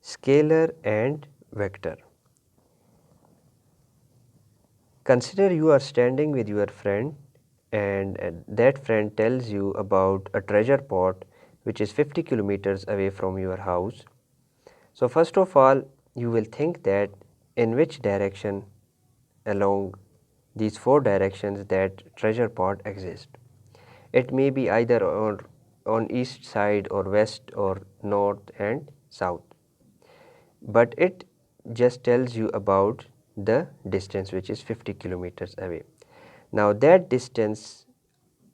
Scalar and vector. Consider you are standing with your friend and that friend tells you about a treasure pot which is 50 kilometers away from your house. So first of all, you will think that in which direction along these four directions that treasure pot exists. It may be either on east side or west or north and south, but it just tells you about the distance which is 50 kilometers away. Now that distance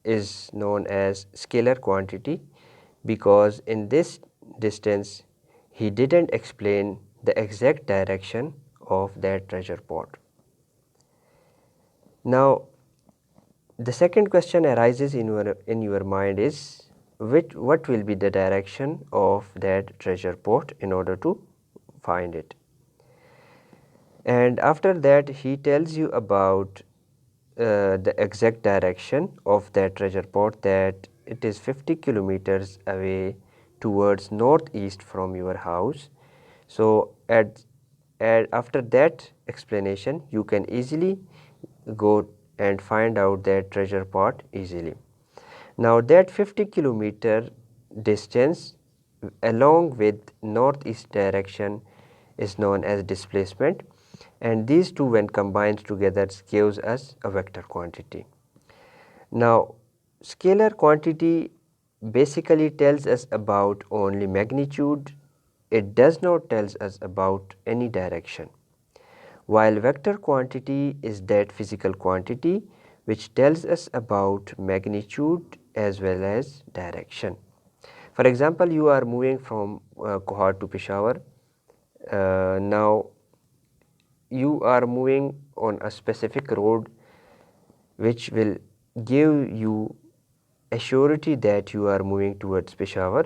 is known as scalar quantity because in this distance he didn't explain the exact direction of that treasure pot. Now the second question arises in your mind is what will be the direction of that treasure pot in order to find it. And after that he tells you about the exact direction of that treasure pot, that it is 50 kilometers away towards northeast from your house. So after that explanation you can easily go and find out that treasure pot easily. Now that 50 kilometer distance along with northeast direction is known as displacement, and these two when combined together gives us a vector quantity. Now scalar quantity basically tells us about only magnitude, it does not tells us about any direction, while vector quantity is that physical quantity which tells us about magnitude as well as direction. For example, you are moving from Kohar to Peshawar. Now you are moving on a specific road which will give you a surety that you are moving towards Peshawar,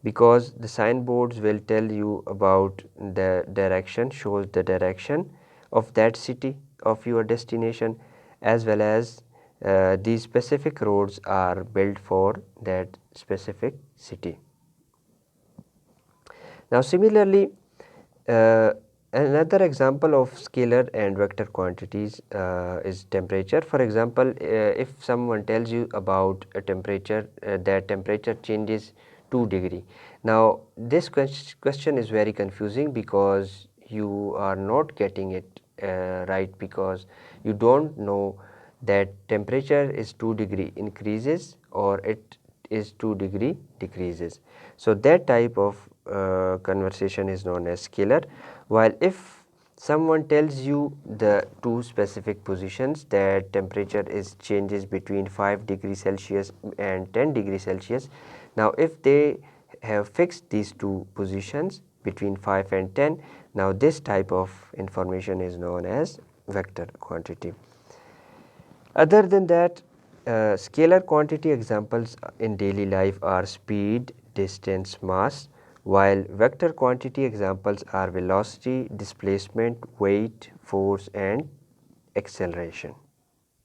because the signboards will tell you about the direction, shows the direction of that city of your destination, as well as these specific roads are built for that specific city. Now similarly, another example of scalar and vector quantities is temperature. For example, if someone tells you about a temperature, that temperature changes 2 degree. Now this question is very confusing because you are not getting it right, because you don't know that temperature is 2 degree increases or it is 2 degree decreases. So that type of conversation is known as scalar, while if someone tells you the two specific positions, that temperature is changes between 5 degrees Celsius and 10 degrees Celsius. Now if they have fixed these two positions between 5 and 10, now this type of information is known as vector quantity. Other than that, scalar quantity examples in daily life are speed, distance, mass, while vector quantity examples are velocity, displacement, weight, force and acceleration.